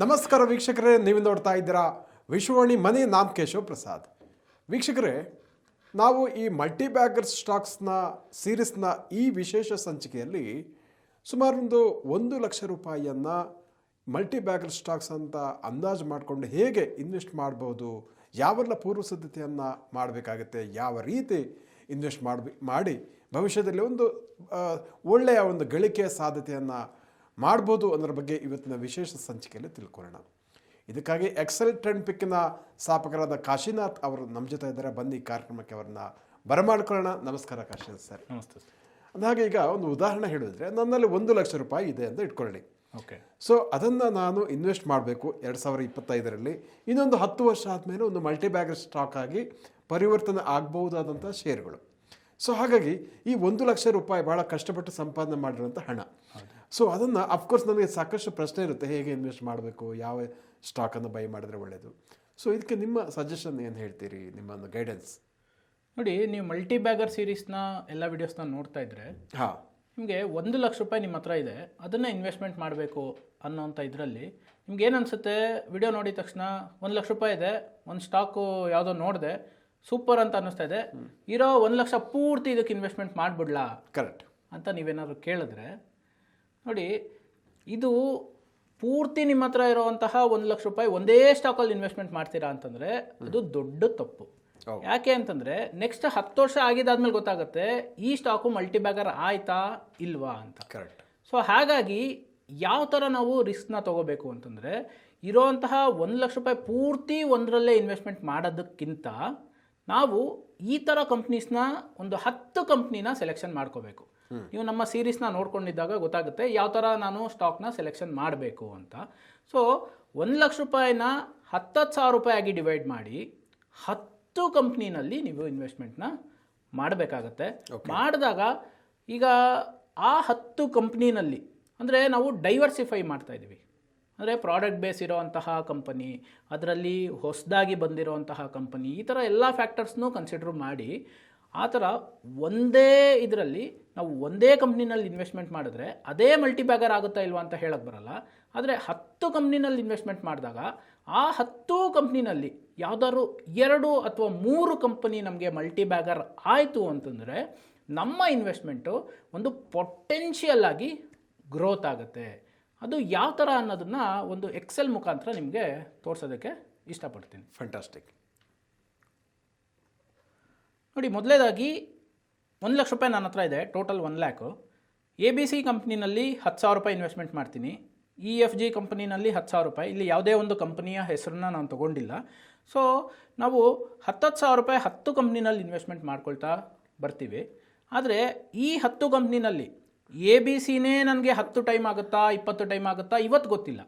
ನಮಸ್ಕಾರ ವೀಕ್ಷಕರೇ, ನೀವು ನೋಡ್ತಾ ಇದ್ದೀರಾ ವಿಶ್ವವಾಣಿ ಮನೆ. ನಾಮ್ ಕೇಶವ್ ಪ್ರಸಾದ್. ವೀಕ್ಷಕರೇ, ನಾವು ಈ ಮಲ್ಟಿ ಬ್ಯಾಗರ್ ಸ್ಟಾಕ್ಸ್ನ ಸೀರೀಸ್ನ ಈ ವಿಶೇಷ ಸಂಚಿಕೆಯಲ್ಲಿ ಸುಮಾರೊಂದು 1,00,000 ರೂಪಾಯಿಯನ್ನು ಮಲ್ಟಿ ಬ್ಯಾಗರ್ ಸ್ಟಾಕ್ಸ್ ಅಂತ ಅಂದಾಜು ಮಾಡಿಕೊಂಡು ಹೇಗೆ ಇನ್ವೆಸ್ಟ್ ಮಾಡ್ಬೋದು, ಯಾವೆಲ್ಲ ಪೂರ್ವ ಸಿದ್ಧತೆಯನ್ನು ಮಾಡಬೇಕಾಗುತ್ತೆ, ಯಾವ ರೀತಿ ಇನ್ವೆಸ್ಟ್ ಮಾಡಿ ಭವಿಷ್ಯದಲ್ಲಿ ಒಂದು ಒಳ್ಳೆಯ ಒಂದು ಗಳಿಕೆಯ ಸಾಧ್ಯತೆಯನ್ನು ಮಾಡ್ಬೋದು ಅನ್ನೋದ್ರ ಬಗ್ಗೆ ಇವತ್ತಿನ ವಿಶೇಷ ಸಂಚಿಕೆಯಲ್ಲಿ ತಿಳ್ಕೊಳ್ಳೋಣ. ಇದಕ್ಕಾಗಿ ಎಕ್ಸೆಲ್ ಟ್ರೆಂಡ್ ಪಿಕ್ಕಿನ ಸ್ಥಾಪಕರಾದ ಕಾಶಿನಾಥ್ ಅವರು ನಮ್ಮ ಜೊತೆ ಇದ್ದಾರೆ. ಬನ್ನಿ ಕಾರ್ಯಕ್ರಮಕ್ಕೆ ಅವರನ್ನ ಬರಮಾಡ್ಕೊಳ್ಳೋಣ. ನಮಸ್ಕಾರ ಕಾಶಿನಾಥ್ ಸರ್. ನಮಸ್ತೆ. ಅಂದಾಗ ಈಗ ಒಂದು ಉದಾಹರಣೆ ಹೇಳಿದ್ರೆ, ನನ್ನಲ್ಲಿ 1,00,000 ರೂಪಾಯಿ ಇದೆ ಅಂತ ಇಟ್ಕೊಳ್ಳಿ. ಓಕೆ. ಸೊ ಅದನ್ನು ನಾನು ಇನ್ವೆಸ್ಟ್ ಮಾಡಬೇಕು 2025ರಲ್ಲಿ. ಇನ್ನೊಂದು 10 ವರ್ಷ ಆದಮೇಲೆ ಒಂದು ಮಲ್ಟಿ ಬ್ಯಾಗರ್ ಸ್ಟಾಕ್ ಆಗಿ ಪರಿವರ್ತನೆ ಆಗ್ಬಹುದಾದಂಥ ಷೇರುಗಳು. ಸೊ ಹಾಗಾಗಿ ಈ 1,00,000 ರೂಪಾಯಿ ಭಾಳ ಕಷ್ಟಪಟ್ಟು ಸಂಪಾದನೆ ಮಾಡಿರೋಂಥ ಹಣ. ಸೊ ಅದನ್ನು ಅಫ್ಕೋರ್ಸ್ ನನಗೆ ಸಾಕಷ್ಟು ಪ್ರಶ್ನೆ ಇರುತ್ತೆ, ಹೇಗೆ ಇನ್ವೆಸ್ಟ್ ಮಾಡಬೇಕು, ಯಾವ ಸ್ಟಾಕನ್ನು ಬೈ ಮಾಡಿದ್ರೆ ಒಳ್ಳೆಯದು. ಸೊ ಇದಕ್ಕೆ ನಿಮ್ಮ ಸಜೆಷನ್ ಏನು ಹೇಳ್ತೀರಿ, ನಿಮ್ಮ ಒಂದು ಗೈಡೆನ್ಸ್? ನೋಡಿ, ನೀವು ಮಲ್ಟಿ ಬ್ಯಾಗರ್ ಸೀರೀಸ್ನ ಎಲ್ಲ ವಿಡಿಯೋಸ್ನ ನೋಡ್ತಾ ಇದ್ರೆ ನಿಮಗೆ 1,00,000 ರೂಪಾಯಿ ನಿಮ್ಮ ಹತ್ರ ಇದೆ, ಅದನ್ನು ಇನ್ವೆಸ್ಟ್ಮೆಂಟ್ ಮಾಡಬೇಕು ಅನ್ನೋಂಥ ಇದರಲ್ಲಿ ನಿಮ್ಗೆ ಏನು ಅನಿಸುತ್ತೆ? ವಿಡಿಯೋ ನೋಡಿದ ತಕ್ಷಣ 1,00,000 ರೂಪಾಯಿ ಇದೆ, ಒಂದು ಸ್ಟಾಕು ಯಾವುದೋ ನೋಡಿದೆ, ಸೂಪರ್ ಅಂತ ಅನ್ನಿಸ್ತಾ ಇದೆ, ಇರೋ 1,00,000 ಪೂರ್ತಿ ಇದಕ್ಕೆ ಇನ್ವೆಸ್ಟ್ಮೆಂಟ್ ಮಾಡಿಬಿಡ್ಲಾ ಕರೆಕ್ಟ್ ಅಂತ ನೀವೇನಾದ್ರು ಕೇಳಿದ್ರೆ, ನೋಡಿ, ಇದು ಪೂರ್ತಿ ನಿಮ್ಮ ಹತ್ರ ಇರುವಂತಹ 1,00,000 ರೂಪಾಯಿ ಒಂದೇ ಸ್ಟಾಕಲ್ಲಿ ಇನ್ವೆಸ್ಟ್ಮೆಂಟ್ ಮಾಡ್ತೀರಾ ಅಂತಂದರೆ ಅದು ದೊಡ್ಡ ತಪ್ಪು. ಯಾಕೆ ಅಂತಂದರೆ ನೆಕ್ಸ್ಟ್ 10 ವರ್ಷ ಆಗಿದ್ದಾದ್ಮೇಲೆ ಗೊತ್ತಾಗುತ್ತೆ ಈ ಸ್ಟಾಕು ಮಲ್ಟಿ ಬ್ಯಾಗರ್ ಆಯ್ತಾ ಇಲ್ವಾ ಅಂತ. ಕರೆಕ್ಟ್. ಸೊ ಹಾಗಾಗಿ ಯಾವ ಥರ ನಾವು ರಿಸ್ಕ್ನ ತೊಗೋಬೇಕು ಅಂತಂದರೆ, ಇರೋವಂತಹ 1,00,000 ರೂಪಾಯಿ ಪೂರ್ತಿ ಒಂದರಲ್ಲೇ ಇನ್ವೆಸ್ಟ್ಮೆಂಟ್ ಮಾಡೋದಕ್ಕಿಂತ ನಾವು ಈ ಥರ ಕಂಪ್ನೀಸ್ನ ಒಂದು 10 ಕಂಪ್ನಿನ ಸೆಲೆಕ್ಷನ್ ಮಾಡ್ಕೋಬೇಕು. ನೀವು ನಮ್ಮ ಸೀರೀಸ್ನ ನೋಡ್ಕೊಂಡಿದ್ದಾಗ ಗೊತ್ತಾಗುತ್ತೆ ಯಾವ ಥರ ನಾನು ಸ್ಟಾಕ್ನ ಸೆಲೆಕ್ಷನ್ ಮಾಡಬೇಕು ಅಂತ. ಸೊ 1,00,000 ರೂಪಾಯಿನ 10,000 ರೂಪಾಯಿ ಆಗಿ ಡಿವೈಡ್ ಮಾಡಿ 10 ಕಂಪ್ನಿನಲ್ಲಿ ನೀವು ಇನ್ವೆಸ್ಟ್ಮೆಂಟ್ನ ಮಾಡಬೇಕಾಗತ್ತೆ. ಮಾಡಿದಾಗ ಈಗ ಆ 10 ಕಂಪ್ನಿನಲ್ಲಿ ಅಂದರೆ ನಾವು ಡೈವರ್ಸಿಫೈ ಮಾಡ್ತಾ ಇದ್ದೀವಿ. ಅಂದರೆ ಪ್ರಾಡಕ್ಟ್ ಬೇಸ್ ಇರೋವಂತಹ ಕಂಪನಿ, ಅದರಲ್ಲಿ ಹೊಸದಾಗಿ ಬಂದಿರೋವಂತಹ ಕಂಪನಿ, ಈ ಥರ ಎಲ್ಲ ಫ್ಯಾಕ್ಟರ್ಸ್ನೂ ಕನ್ಸಿಡರ್ ಮಾಡಿ ಆ ಥರ ಒಂದೇ ಇದರಲ್ಲಿ ನಾವು ಒಂದೇ ಕಂಪ್ನಿನಲ್ಲಿ ಇನ್ವೆಸ್ಟ್ಮೆಂಟ್ ಮಾಡಿದ್ರೆ ಅದೇ ಮಲ್ಟಿ ಬ್ಯಾಗರ್ ಆಗುತ್ತಾ ಇಲ್ವಾ ಅಂತ ಹೇಳಕ್ಕೆ ಬರಲ್ಲ. ಆದರೆ 10 ಕಂಪ್ನಿನಲ್ಲಿ ಇನ್ವೆಸ್ಟ್ಮೆಂಟ್ ಮಾಡಿದಾಗ ಆ 10 ಕಂಪ್ನಿನಲ್ಲಿ ಯಾವುದಾದ್ರು 2 ಅಥವಾ 3 ಕಂಪನಿ ನಮಗೆ ಮಲ್ಟಿ ಬ್ಯಾಗರ್ ಆಯಿತು ಅಂತಂದರೆ ನಮ್ಮ ಇನ್ವೆಸ್ಟ್ಮೆಂಟು ಒಂದು ಪೊಟೆನ್ಷಿಯಲ್ ಆಗಿ ಗ್ರೋತ್ ಆಗುತ್ತೆ. ಅದು ಯಾವ ಥರ ಅನ್ನೋದನ್ನು ಒಂದು ಎಕ್ಸೆಲ್ ಮುಖಾಂತರ ನಿಮಗೆ ತೋರಿಸೋದಕ್ಕೆ ಇಷ್ಟಪಡ್ತೀನಿ. ಫ್ಯಾಂಟಾಸ್ಟಿಕ್. ನೋಡಿ, ಮೊದಲೇದಾಗಿ 1,00,000 ರೂಪಾಯಿ ನನ್ನ ಹತ್ರ ಇದೆ, ಟೋಟಲ್ 1,00,000. ABC ಕಂಪ್ನಿನಲ್ಲಿ 10,000 ರೂಪಾಯಿ ಇನ್ವೆಸ್ಟ್ಮೆಂಟ್ ಮಾಡ್ತೀನಿ. EFG ಕಂಪನಿನಲ್ಲಿ 10,000 ರೂಪಾಯಿ. ಇಲ್ಲಿ ಯಾವುದೇ ಒಂದು ಕಂಪನಿಯ ಹೆಸರನ್ನ ನಾನು ತೊಗೊಂಡಿಲ್ಲ. ಸೊ ನಾವು 10,000 ರೂಪಾಯಿ 10 ಕಂಪ್ನಿನಲ್ಲಿ ಇನ್ವೆಸ್ಟ್ಮೆಂಟ್ ಮಾಡ್ಕೊಳ್ತಾ ಬರ್ತೀವಿ. ಆದರೆ ಈ 10 ಕಂಪ್ನಿನಲ್ಲಿ ABCನೇ ನನಗೆ 10 ಟೈಮ್ ಆಗುತ್ತಾ 20 ಟೈಮ್ ಆಗುತ್ತಾ ಇವತ್ತು ಗೊತ್ತಿಲ್ಲ.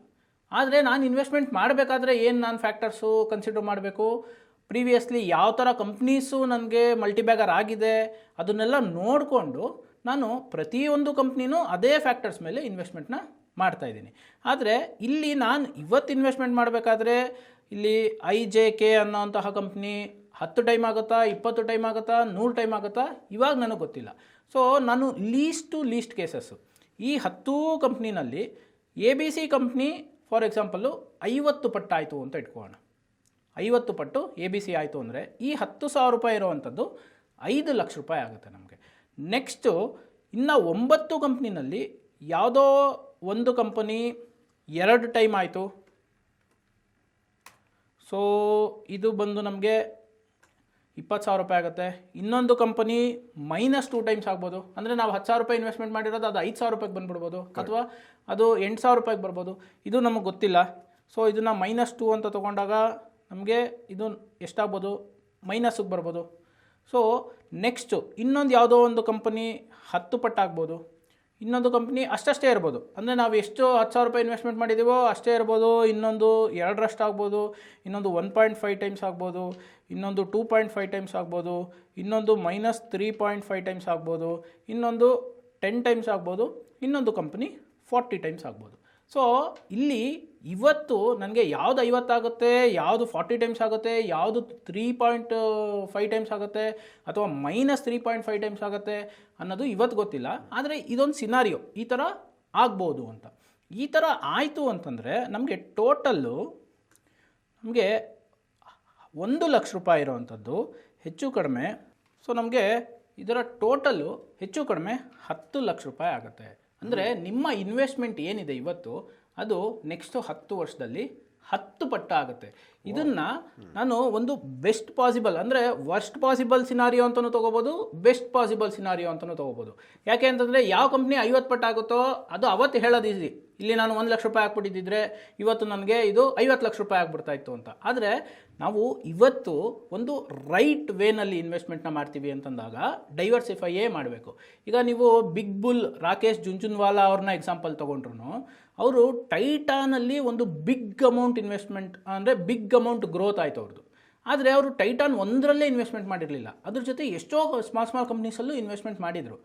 ಆದರೆ ನಾನು ಇನ್ವೆಸ್ಟ್ಮೆಂಟ್ ಮಾಡಬೇಕಾದ್ರೆ ಏನು ನಾನು ಫ್ಯಾಕ್ಟರ್ಸು ಕನ್ಸಿಡರ್ ಮಾಡಬೇಕು, ಪ್ರೀವಿಯಸ್ಲಿ ಯಾವ ಥರ ಕಂಪ್ನೀಸು ನನಗೆ ಮಲ್ಟಿ ಬ್ಯಾಗರ್ ಆಗಿದೆ ಅದನ್ನೆಲ್ಲ ನೋಡಿಕೊಂಡು ನಾನು ಪ್ರತಿಯೊಂದು ಕಂಪ್ನಿನೂ ಅದೇ ಫ್ಯಾಕ್ಟರ್ಸ್ ಮೇಲೆ ಇನ್ವೆಸ್ಟ್ಮೆಂಟ್ನ ಮಾಡ್ತಾಯಿದ್ದೀನಿ. ಆದರೆ ಇಲ್ಲಿ ನಾನು ಇವತ್ತು ಇನ್ವೆಸ್ಟ್ಮೆಂಟ್ ಮಾಡಬೇಕಾದ್ರೆ ಇಲ್ಲಿ IJK ಅನ್ನೋಂತಹ ಕಂಪ್ನಿ 10 ಟೈಮ್ ಆಗುತ್ತಾ 20 ಟೈಮ್ ಆಗುತ್ತಾ 100 ಟೈಮ್ ಆಗುತ್ತಾ ಇವಾಗ ನನಗೆ ಗೊತ್ತಿಲ್ಲ. ಸೊ ನಾನು ಲೀಸ್ಟ್ ಕೇಸಸ್ಸು ಈ 10 ಕಂಪ್ನಿನಲ್ಲಿ ABC ಕಂಪ್ನಿ ಫಾರ್ ಎಕ್ಸಾಂಪಲ್ಲು 50 ಪಟ್ಟು ಆಯಿತು ಅಂತ ಇಟ್ಕೊಳ್ಳೋಣ. 50 ಪಟ್ಟು ABC ಆಯಿತು ಅಂದರೆ ಈ 10,000 ರೂಪಾಯಿ ಇರುವಂಥದ್ದು 5,00,000 ರೂಪಾಯಿ ಆಗುತ್ತೆ ನಮಗೆ. ನೆಕ್ಸ್ಟು ಇನ್ನು 9 ಕಂಪ್ನಿನಲ್ಲಿ ಯಾವುದೋ ಒಂದು ಕಂಪನಿ 2 ಟೈಮ್ ಆಯಿತು. ಸೊ ಇದು ಬಂದು ನಮಗೆ 20,000 ರೂಪಾಯಿ ಆಗುತ್ತೆ. ಇನ್ನೊಂದು ಕಂಪನಿ -2 ಟೈಮ್ಸ್ ಆಗ್ಬೋದು. ಅಂದರೆ ನಾವು 10,000 ರೂಪಾಯಿ ಇನ್ವೆಸ್ಟ್ಮೆಂಟ್ ಮಾಡಿರೋದು ಅದು 5,000 ರೂಪಾಯಿಗೆ ಬಂದುಬಿಡ್ಬೋದು, ಅಥವಾ ಅದು 8,000 ರೂಪಾಯಿಗೆ ಬರ್ಬೋದು. ಇದು ನಮಗೆ ಗೊತ್ತಿಲ್ಲ. ಸೊ ಇದನ್ನು -2 ಅಂತ ತೊಗೊಂಡಾಗ ನಮಗೆ ಇದು ಎಷ್ಟಾಗ್ಬೋದು, ಮೈನಸ್ಸಿಗೆ ಬರ್ಬೋದು. ಸೊ ನೆಕ್ಸ್ಟು ಇನ್ನೊಂದು ಯಾವುದೋ ಒಂದು ಕಂಪನಿ 10 ಪಟ್ಟು ಆಗ್ಬೋದು. ಇನ್ನೊಂದು ಕಂಪ್ನಿ ಅಷ್ಟೇ ಇರ್ಬೋದು. ಅಂದರೆ ನಾವು ಎಷ್ಟು 10,000 ರೂಪಾಯಿ ಇನ್ವೆಸ್ಟ್ಮೆಂಟ್ ಮಾಡಿದ್ದೀವೋ ಅಷ್ಟೇ ಇರ್ಬೋದು. ಇನ್ನೊಂದು 2ರಷ್ಟು ಆಗ್ಬೋದು, ಇನ್ನೊಂದು 1.5 ಟೈಮ್ಸ್ ಆಗ್ಬೋದು, ಇನ್ನೊಂದು 2.5 ಟೈಮ್ಸ್ ಆಗ್ಬೋದು, ಇನ್ನೊಂದು -3.5 ಟೈಮ್ಸ್ ಆಗ್ಬೋದು, ಇನ್ನೊಂದು 10 ಟೈಮ್ಸ್ ಆಗ್ಬೋದು, ಇನ್ನೊಂದು ಕಂಪ್ನಿ 40 ಟೈಮ್ಸ್ ಆಗ್ಬೋದು. ಸೊ ಇಲ್ಲಿ ಇವತ್ತು ನನಗೆ ಯಾವುದು 50 ಆಗುತ್ತೆ, ಯಾವುದು 40 ಟೈಮ್ಸ್ ಆಗುತ್ತೆ, ಯಾವುದು 3.5 ಟೈಮ್ಸ್ ಆಗುತ್ತೆ ಅಥವಾ -3.5 ಟೈಮ್ಸ್ ಆಗುತ್ತೆ ಅನ್ನೋದು ಇವತ್ತು ಗೊತ್ತಿಲ್ಲ. ಆದರೆ ಇದೊಂದು ಸಿನಾರಿಯೋ ಈ ಥರ ಆಗ್ಬೋದು ಅಂತ. ಈ ಥರ ಆಯಿತು ಅಂತಂದರೆ ನಮಗೆ ಟೋಟಲ್ಲು ನಮಗೆ 1,00,000 ರೂಪಾಯಿ ಇರೋವಂಥದ್ದು ಹೆಚ್ಚು ಕಡಿಮೆ, ಸೊ ನಮಗೆ ಇದರ ಟೋಟಲ್ಲು ಹೆಚ್ಚು ಕಡಿಮೆ 10,00,000 ರೂಪಾಯಿ ಆಗುತ್ತೆ. ಅಂದರೆ ನಿಮ್ಮ ಇನ್ವೆಸ್ಟ್ಮೆಂಟ್ ಏನಿದೆ ಇವತ್ತು ಅದು ನೆಕ್ಸ್ಟ್ 10 ವರ್ಷದಲ್ಲಿ 10 ಪಟ್ಟು ಆಗುತ್ತೆ. ಇದನ್ನು ನಾನು ಒಂದು ಬೆಸ್ಟ್ ಪಾಸಿಬಲ್ ಅಂದರೆ ವರ್ಸ್ಟ್ ಪಾಸಿಬಲ್ ಸಿನಾರಿಯೋ ಅಂತಲೂ ತೊಗೋಬೋದು, ಬೆಸ್ಟ್ ಪಾಸಿಬಲ್ ಸಿನಾರಿಯೋ ಅಂತಲೂ ತೊಗೋಬೋದು. ಯಾಕೆ ಅಂತಂದರೆ ಯಾವ ಕಂಪ್ನಿ 50 ಪಟ್ಟು ಆಗುತ್ತೋ ಅದು ಅವತ್ತು ಹೇಳೋದು ಈಸಿ. ಇಲ್ಲಿ ನಾನು 1,00,000 ರೂಪಾಯಿ ಹಾಕ್ಬಿಟ್ಟಿದ್ದಿದ್ರೆ ಇವತ್ತು ನನಗೆ ಇದು 50,00,000 ರೂಪಾಯಿ ಆಗ್ಬಿಡ್ತಾ ಇತ್ತು ಅಂತ. ಆದರೆ ನಾವು ಇವತ್ತು ಒಂದು ರೈಟ್ ವೇನಲ್ಲಿ ಇನ್ವೆಸ್ಟ್ಮೆಂಟ್ನ ಮಾಡ್ತೀವಿ ಅಂತಂದಾಗ ಡೈವರ್ಸಿಫೈಯೇ ಮಾಡಬೇಕು. ಈಗ ನೀವು ಬಿಗ್ ಬುಲ್ ರಾಕೇಶ್ ಜುಂಜುನ್ವಾಲಾ ಅವ್ರನ್ನ ಎಕ್ಸಾಂಪಲ್ ತೊಗೊಂಡ್ರು, ಅವರು ಟೈಟಾನಲ್ಲಿ ಒಂದು ಬಿಗ್ ಅಮೌಂಟ್ ಇನ್ವೆಸ್ಟ್ಮೆಂಟ್ ಅಂದರೆ ಬಿಗ್ ಅಮೌಂಟ್ ಗ್ರೋತ್ ಆಯಿತು ಅವ್ರದ್ದು. ಆದರೆ ಅವರು ಟೈಟಾನ್ ಒಂದರಲ್ಲೇ ಇನ್ವೆಸ್ಟ್ಮೆಂಟ್ ಮಾಡಿರಲಿಲ್ಲ, ಅದ್ರ ಜೊತೆ ಎಷ್ಟೋ ಸ್ಮಾಲ್ ಕಂಪ್ನೀಸಲ್ಲೂ ಇನ್ವೆಸ್ಟ್ಮೆಂಟ್ ಮಾಡಿದರು.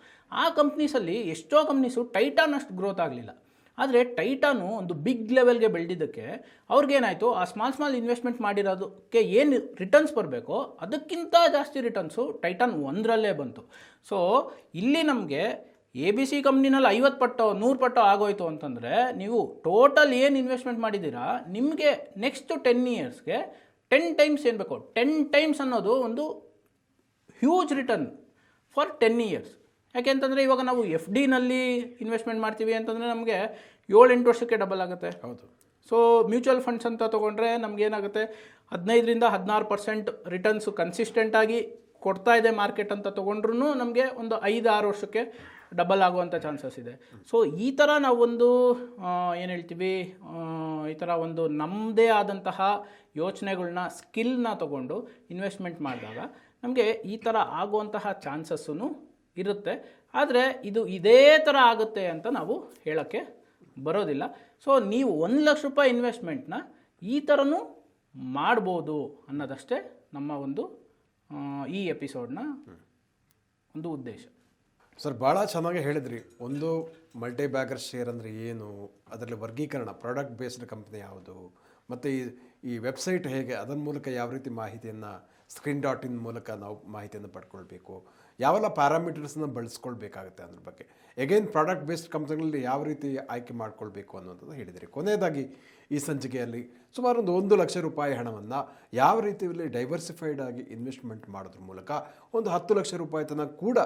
ಆ ಕಂಪ್ನೀಸಲ್ಲಿ ಎಷ್ಟೋ ಕಂಪ್ನೀಸು ಟೈಟಾನ್ ಅಷ್ಟು ಗ್ರೋತ್ ಆಗಲಿಲ್ಲ. ಆದರೆ ಟೈಟಾನು ಒಂದು ಬಿಗ್ ಲೆವೆಲ್ಗೆ ಬೆಳೆದಿದ್ದಕ್ಕೆ ಅವ್ರಿಗೇನಾಯಿತು, ಆ ಸ್ಮಾಲ್ ಇನ್ವೆಸ್ಟ್ಮೆಂಟ್ ಮಾಡಿರೋದಕ್ಕೆ ಏನು ರಿಟರ್ನ್ಸ್ ಬರಬೇಕೋ ಅದಕ್ಕಿಂತ ಜಾಸ್ತಿ ರಿಟರ್ನ್ಸು ಟೈಟಾನ್ ಒಂದರಲ್ಲೇ ಬಂತು. ಸೊ ಇಲ್ಲಿ ನಮಗೆ ABC ಕಂಪ್ನಿನಲ್ಲಿ 50 ಪಟ್ಟು 100 ಪಟ್ಟು ಆಗೋಯ್ತು ಅಂತಂದರೆ ನೀವು ಟೋಟಲ್ ಏನು ಇನ್ವೆಸ್ಟ್ಮೆಂಟ್ ಮಾಡಿದ್ದೀರಾ ನಿಮಗೆ ನೆಕ್ಸ್ಟ್ 10 ಇಯರ್ಸ್ಗೆ 10 ಟೈಮ್ಸ್ ಏನು ಬೇಕೋ 10 ಟೈಮ್ಸ್ ಅನ್ನೋದು ಒಂದು ಹ್ಯೂಜ್ ರಿಟರ್ನ್ ಫಾರ್ 10 ಇಯರ್ಸ್. ಯಾಕೆಂತಂದರೆ ಇವಾಗ ನಾವು FDನಲ್ಲಿ ಇನ್ವೆಸ್ಟ್ಮೆಂಟ್ ಮಾಡ್ತೀವಿ ಅಂತಂದರೆ ನಮಗೆ 7-8 ವರ್ಷಕ್ಕೆ ಡಬಲ್ ಆಗುತ್ತೆ. ಹೌದು. ಸೊ ಮ್ಯೂಚುವಲ್ ಫಂಡ್ಸ್ ಅಂತ ತೊಗೊಂಡ್ರೆ ನಮಗೇನಾಗುತ್ತೆ 15ರಿಂದ 16% ರಿಟರ್ನ್ಸು ಕನ್ಸಿಸ್ಟೆಂಟಾಗಿ ಕೊಡ್ತಾ ಇದೆ ಮಾರ್ಕೆಟ್ ಅಂತ ತೊಗೊಂಡ್ರೂ ನಮಗೆ ಒಂದು 5-6 ವರ್ಷಕ್ಕೆ ಡಬಲ್ ಆಗುವಂಥ ಚಾನ್ಸಸ್ ಇದೆ. ಸೊ ಈ ಥರ ನಾವೊಂದು ಏನು ಹೇಳ್ತೀವಿ, ಈ ಥರ ಒಂದು ನಮ್ಮದೇ ಆದಂತಹ ಯೋಚನೆಗಳನ್ನ ಸ್ಕಿಲ್ನ ತೊಗೊಂಡು ಇನ್ವೆಸ್ಟ್ಮೆಂಟ್ ಮಾಡಿದಾಗ ನಮಗೆ ಈ ಥರ ಆಗುವಂತಹ ಚಾನ್ಸಸ್ಸೂ ಇರುತ್ತೆ. ಆದರೆ ಇದು ಇದೇ ಥರ ಆಗುತ್ತೆ ಅಂತ ನಾವು ಹೇಳೋಕ್ಕೆ ಬರೋದಿಲ್ಲ. ಸೊ ನೀವು 1,00,000 ರೂಪಾಯಿ ಇನ್ವೆಸ್ಟ್ಮೆಂಟ್ನ ಈ ಥರನೂ ಮಾಡ್ಬೋದು ಅನ್ನೋದಷ್ಟೇ ನಮ್ಮ ಒಂದು ಈ ಎಪಿಸೋಡ್ನ ಒಂದು ಉದ್ದೇಶ. ಸರ್ ಭಾಳ ಚೆನ್ನಾಗಿ ಹೇಳಿದ್ರಿ. ಒಂದು ಮಲ್ಟಿ ಬ್ಯಾಗರ್ ಶೇರ್ ಅಂದರೆ ಏನು, ಅದರಲ್ಲಿ ವರ್ಗೀಕರಣ, ಪ್ರಾಡಕ್ಟ್ ಬೇಸ್ಡ್ ಕಂಪ್ನಿ ಯಾವುದು, ಮತ್ತು ಈ ವೆಬ್ಸೈಟ್ ಹೇಗೆ, ಅದರ ಮೂಲಕ ಯಾವ ರೀತಿ ಮಾಹಿತಿಯನ್ನು screen.in ಮೂಲಕ ನಾವು ಮಾಹಿತಿಯನ್ನು ಪಡ್ಕೊಳ್ಬೇಕು, ಯಾವೆಲ್ಲ ಪ್ಯಾರಾಮೀಟರ್ಸ್ನ ಬಳಸ್ಕೊಳ್ಬೇಕಾಗುತ್ತೆ ಅನ್ನೋದ್ರ ಬಗ್ಗೆ, ಎಗೈನ್ ಪ್ರಾಡಕ್ಟ್ ಬೇಸ್ಡ್ ಕಂಪ್ನಿಗಳಲ್ಲಿ ಯಾವ ರೀತಿ ಆಯ್ಕೆ ಮಾಡ್ಕೊಳ್ಬೇಕು ಅನ್ನೋದನ್ನು ಹೇಳಿದಿರಿ. ಕೊನೆಯದಾಗಿ ಈ ಸಂಚಿಕೆಯಲ್ಲಿ ಸುಮಾರು ಒಂದು 1,00,000 ರೂಪಾಯಿ ಹಣವನ್ನು ಯಾವ ರೀತಿಯಲ್ಲಿ ಡೈವರ್ಸಿಫೈಡ್ ಆಗಿ ಇನ್ವೆಸ್ಟ್ಮೆಂಟ್ ಮಾಡೋದ್ರ ಮೂಲಕ ಒಂದು 10,00,000 ರೂಪಾಯಿ ತನಕ ಕೂಡ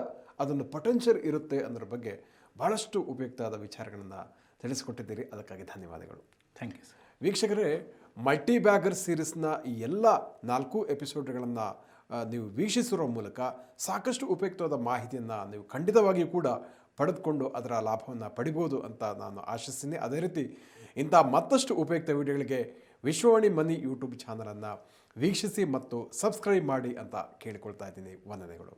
ಅದನ್ನು ಪೊಟೆನ್ಷಿಯಲ್ ಇರುತ್ತೆ ಅನ್ನೋದ್ರ ಬಗ್ಗೆ ಭಾಳಷ್ಟು ಉಪಯುಕ್ತವಾದ ವಿಚಾರಗಳನ್ನು ತಿಳಿಸಿಕೊಟ್ಟಿದ್ದೀರಿ. ಅದಕ್ಕಾಗಿ ಧನ್ಯವಾದಗಳು. Thank you sir. ವೀಕ್ಷಕರೇ, ಮಲ್ಟಿ ಬ್ಯಾಗರ್ ಸೀರೀಸ್ನ ಈ ಎಲ್ಲ 4 ಎಪಿಸೋಡ್ಗಳನ್ನು ನೀವು ವೀಕ್ಷಿಸಿರೋ ಮೂಲಕ ಸಾಕಷ್ಟು ಉಪಯುಕ್ತವಾದ ಮಾಹಿತಿಯನ್ನು ನೀವು ಖಂಡಿತವಾಗಿಯೂ ಕೂಡ ಪಡೆದುಕೊಂಡು ಅದರ ಲಾಭವನ್ನು ಪಡಿಬೋದು ಅಂತ ನಾನು ಆಶಿಸ್ತೀನಿ. ಅದೇ ರೀತಿ ಇಂಥ ಮತ್ತಷ್ಟು ಉಪಯುಕ್ತ ವಿಡಿಯೋಗಳಿಗೆ ವಿಶ್ವವಾಣಿ ಮನಿ ಯೂಟ್ಯೂಬ್ ಚಾನಲನ್ನು ವೀಕ್ಷಿಸಿ ಮತ್ತು ಸಬ್ಸ್ಕ್ರೈಬ್ ಮಾಡಿ ಅಂತ ಕೇಳಿಕೊಳ್ತಾ ಇದ್ದೀನಿ. ವಂದನೆಗಳು.